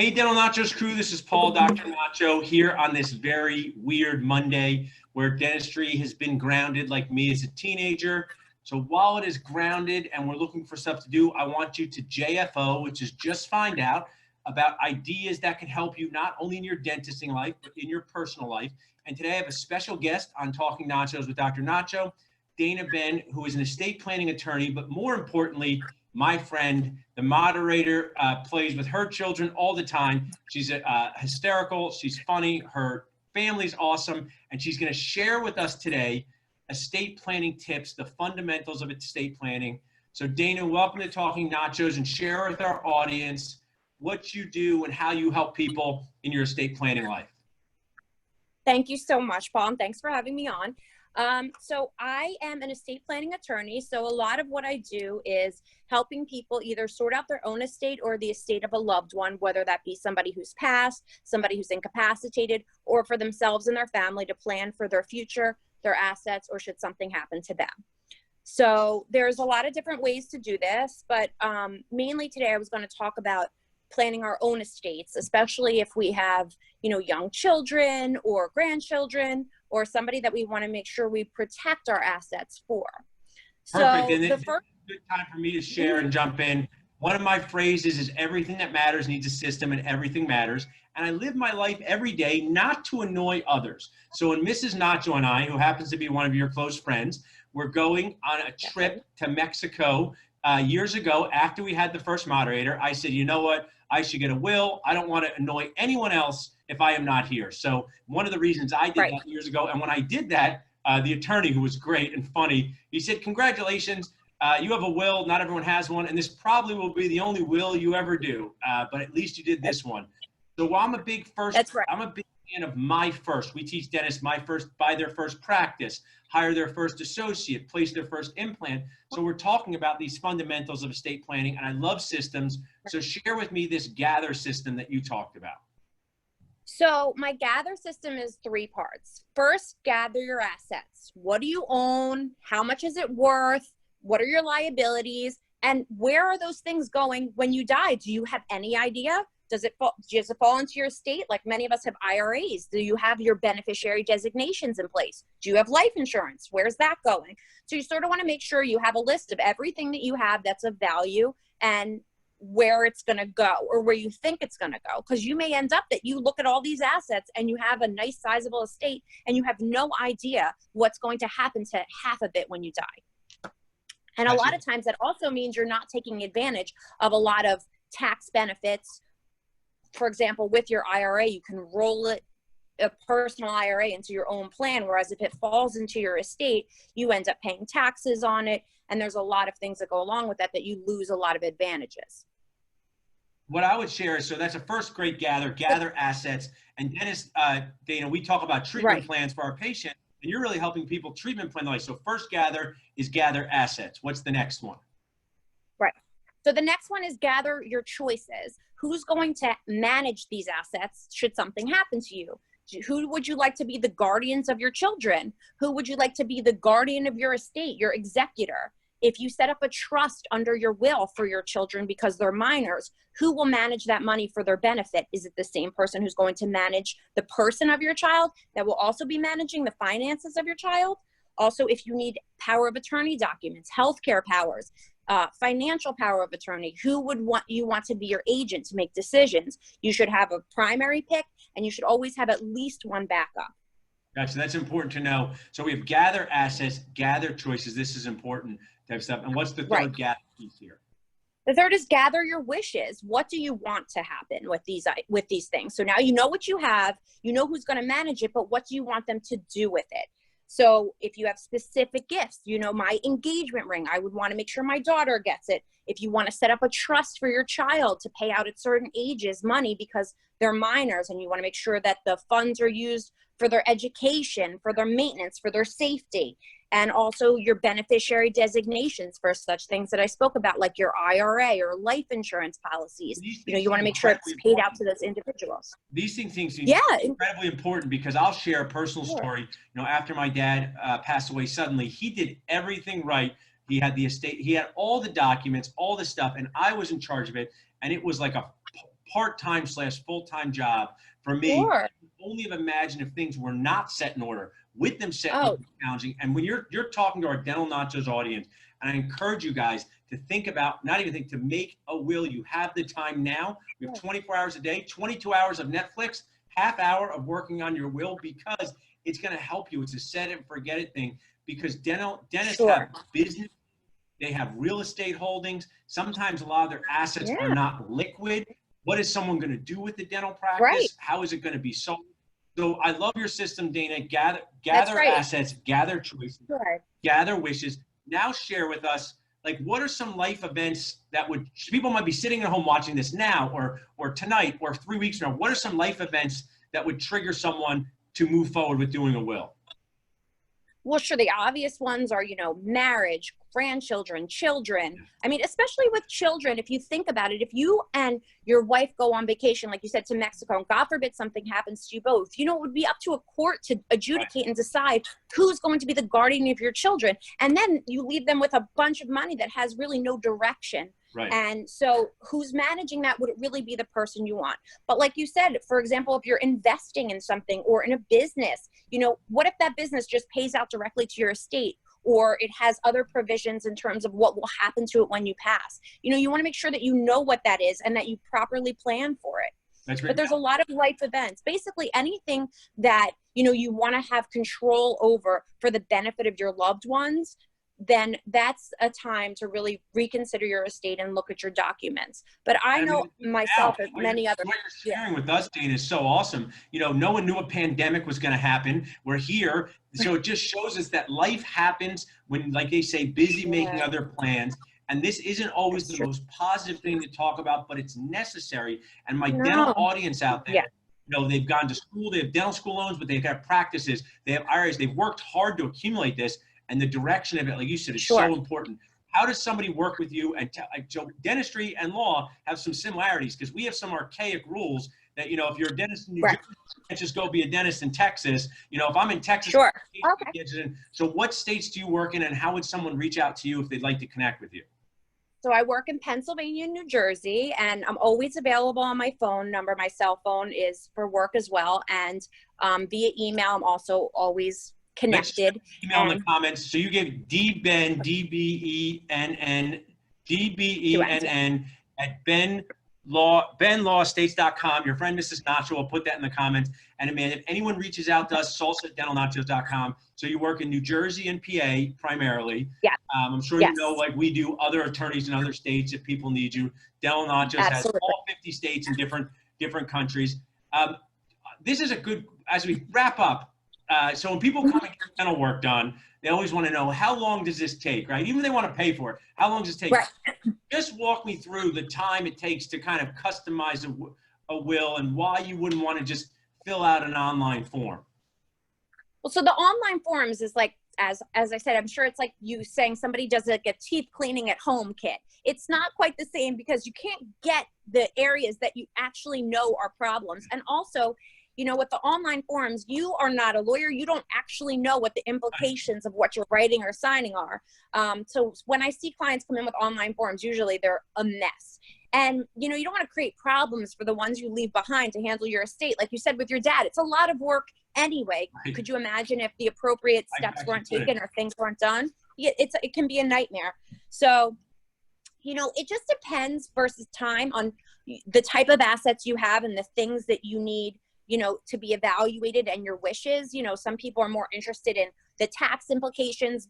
Hey, Dental Nachos crew, this is Paul, Dr. Nacho, here on this very weird Monday where dentistry has been grounded like me as a teenager. So while it is grounded and we're looking for stuff to do, I want you to JFO, which is just find out about ideas that can help you not only in your dentisting life, but in your personal life. And today I have a special guest on Talking Nachos with Dr. Nacho, Dayna Benn, who is an estate planning attorney, but more importantly, my friend, the moderator, plays with her children all the time. She's hysterical. She's funny. Her family's awesome. And she's going to share with us today estate planning tips, the fundamentals of estate planning. So Dayna, welcome to Talking Nachos, and share with our audience what you do and how you help people in your estate planning life. Thank you so much, Paul, and thanks for having me on. So I am an estate planning attorney. So a lot of what I do is helping people either sort out their own estate or the estate of a loved one, whether that be somebody who's passed, somebody who's incapacitated, or for themselves and their family to plan for their future, their assets, or should something happen to them. So there's a lot of different ways to do this, but mainly today I was going to talk about planning our own estates, especially if we have, young children or grandchildren or somebody that we want to make sure we protect our assets for. Perfect. So and it's a good time for me to share and jump in. One of my phrases is everything that matters needs a system and everything matters. And I live my life every day not to annoy others. So when Mrs. Nacho and I, who happens to be one of your close friends, we're going on a trip to Mexico years ago after we had the first moderator, I said, you know what? I should get a will. I don't want to annoy anyone else if I am not here. So one of the reasons I did that years ago, and when I did that, the attorney, who was great and funny, he said, congratulations, you have a will. Not everyone has one, and this probably will be the only will you ever do, but at least you did this one. So I'm a big I'm a big fan of my first. We teach dentists buy their first practice, hire their first associate, place their first implant. So we're talking about these fundamentals of estate planning, and I love systems. So share with me this gather system that you talked about. So my gather system is 3 parts. First, gather your assets. What do you own? How much is it worth? What are your liabilities? And where are those things going when you die? Do you have any idea? Does it fall into your estate? Like many of us have IRAs. Do you have your beneficiary designations in place? Do you have life insurance? Where's that going? So you sort of want to make sure you have a list of everything that you have that's of value and where it's going to go or where you think it's going to go. Because you may end up that you look at all these assets and you have a nice sizable estate and you have no idea what's going to happen to half of it when you die. And a lot of times that also means you're not taking advantage of a lot of tax benefits. For example, with your IRA, you can roll a personal IRA into your own plan, whereas if it falls into your estate, you end up paying taxes on it. And there's a lot of things that go along with that you lose a lot of advantages. What I would share is, so that's a first great gather assets. And Dennis, Dayna, we talk about treatment plans for our patients, and you're really helping people treatment plan life. So first gather is gather assets. What's the next one? Right. So the next one is gather your choices. Who's going to manage these assets should something happen to you? Who would you like to be the guardians of your children? Who would you like to be the guardian of your estate, your executor? If you set up a trust under your will for your children because they're minors, who will manage that money for their benefit? Is it the same person who's going to manage the person of your child that will also be managing the finances of your child? Also, if you need power of attorney documents, healthcare powers, financial power of attorney, who would you want to be your agent to make decisions? You should have a primary pick, and you should always have at least one backup. Gotcha. That's important to know. So we have gather assets, gather choices. This is important type stuff. And what's the third gather piece here? The third is gather your wishes. What do you want to happen with these things? So now you know what you have, you know who's going to manage it, but what do you want them to do with it? So if you have specific gifts, my engagement ring, I would want to make sure my daughter gets it. If you want to set up a trust for your child to pay out at certain ages money because they're minors, and you want to make sure that the funds are used for their education, for their maintenance, for their safety, and also your beneficiary designations for such things that I spoke about, like your IRA or life insurance policies. You want to make sure it's paid out to those individuals. These things seem incredibly important, because I'll share a personal story. After my dad passed away suddenly, he did everything right. He had the estate, he had all the documents, all the stuff, and I was in charge of it. And it was like a part-time / full-time job for me. Sure. I can only have imagined if things were not set in order. With them set in order, challenging. And when you're talking to our Dental Nachos audience, and I encourage you guys to think about, not even think, to make a will. You have the time now. We have 24 hours a day, 22 hours of Netflix, half hour of working on your will, because it's going to help you. It's a set it and forget it thing, because dentists have business. They have real estate holdings. Sometimes a lot of their assets are not liquid. What is someone going to do with the dental practice? Right. How is it going to be sold? So I love your system, Dayna. Gather assets, gather choices, gather wishes. Now share with us, like, what are some life events that people might be sitting at home watching this now or tonight or 3 weeks from now. What are some life events that would trigger someone to move forward with doing a will? Well, sure. The obvious ones are, marriage, grandchildren, children. I mean, especially with children, if you think about it, if you and your wife go on vacation, like you said, to Mexico, and God forbid something happens to you both, it would be up to a court to adjudicate and decide who's going to be the guardian of your children. And then you leave them with a bunch of money that has really no direction. Right. And so who's managing that would really be the person you want. But like you said, for example, if you're investing in something or in a business, what if that business just pays out directly to your estate, or it has other provisions in terms of what will happen to it when you pass? You want to make sure that you know what that is and that you properly plan for it. That's right. But there's a lot of life events, basically anything that, you want to have control over for the benefit of your loved ones, then that's a time to really reconsider your estate and look at your documents. But I know myself and many others. What you're sharing with us, Dayna, is so awesome. No one knew a pandemic was going to happen. We're here. So it just shows us that life happens when, like they say, busy making other plans. And this isn't always the most positive thing to talk about, but it's necessary. And my dental audience out there, they've gone to school, they have dental school loans, but they've got practices, they have IRAs, they've worked hard to accumulate this. And the direction of it, like you said, is so important. How does somebody work with you? And so dentistry and law have some similarities, because we have some archaic rules that, if you're a dentist in New Jersey, you can't just go be a dentist in Texas. If I'm in Texas, so what states do you work in, and how would someone reach out to you if they'd like to connect with you? So I work in Pennsylvania and New Jersey, and I'm always available on my phone number. My cell phone is for work as well. And via email, I'm also always connected. Email in the comments. So you gave Benn, DBENN, DBENN at BennLawEstates.com. Your friend Mrs. Nacho will put that in the comments. And man, if anyone reaches out to us, salsa@dentalnachos.com. So you work in New Jersey and PA primarily. Yeah. I'm sure like we do, other attorneys in other states if people need you. Dental Nachos has all 50 states in different countries. This is a good, as we wrap up. So when people come and get dental work done, they always want to know, how long does this take, right? Even if they want to pay for it, how long does it take? Right. Just walk me through the time it takes to kind of customize a will, and why you wouldn't want to just fill out an online form. Well, so the online forms is like, as I said, I'm sure it's like you saying somebody does like a teeth cleaning at home kit. It's not quite the same, because you can't get the areas that you actually know are problems. And also, with the online forms, you are not a lawyer. You don't actually know what the implications of what you're writing or signing are. So when I see clients come in with online forms, usually they're a mess. And, you don't want to create problems for the ones you leave behind to handle your estate. Like you said with your dad, it's a lot of work anyway. Right. Could you imagine if the appropriate steps weren't taken or things weren't done? It can be a nightmare. So, it just depends versus time on the type of assets you have and the things that you need to be evaluated, and your wishes. Some people are more interested in the tax implications.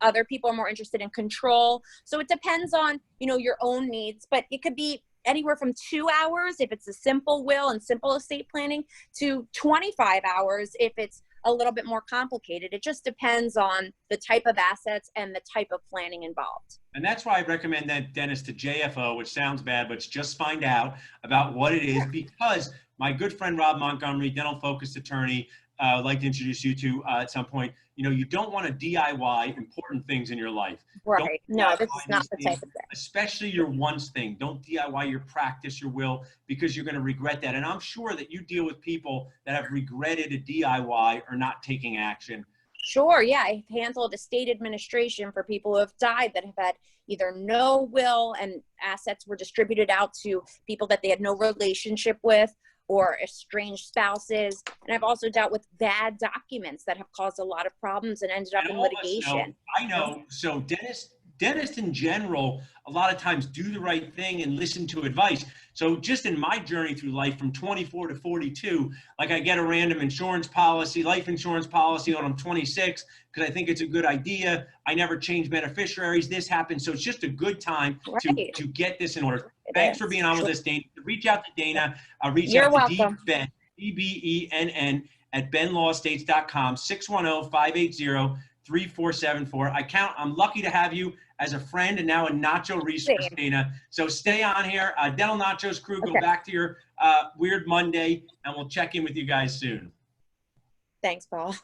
Other people are more interested in control. So it depends on, your own needs, but it could be anywhere from 2 hours if it's a simple will and simple estate planning, to 25 hours if it's a little bit more complicated. It just depends on the type of assets and the type of planning involved. And that's why I recommend that dentist to JFO, which sounds bad, but it's just find out about what it is, because my good friend Rob Montgomery, dental focused attorney, I'd like to introduce you to at some point. You don't want to DIY important things in your life. Right. No, this is not the type of thing. Especially your once thing. Don't DIY your practice, your will, because you're going to regret that. And I'm sure that you deal with people that have regretted a DIY or not taking action. Sure, yeah. I've handled estate administration for people who have died that have had either no will and assets were distributed out to people that they had no relationship with, or estranged spouses. And I've also dealt with bad documents that have caused a lot of problems and ended up in litigation. I know. So dentists in general, a lot of times do the right thing and listen to advice. So just in my journey through life from 24 to 42, like I get a random insurance policy, life insurance policy when I'm 26, because I think it's a good idea. I never change beneficiaries. This happens. So it's just a good time to get this in order. Thanks for being on with us, Dayna. Reach out to Dayna. Reach You're out to welcome. Benn, Benn at BennLawEstates.com, 610-580-3474. I'm lucky to have you as a friend and now a Nacho resource, Dayna. So stay on here. Dental Nacho's crew, go back to your Weird Monday, and we'll check in with you guys soon. Thanks, Paul.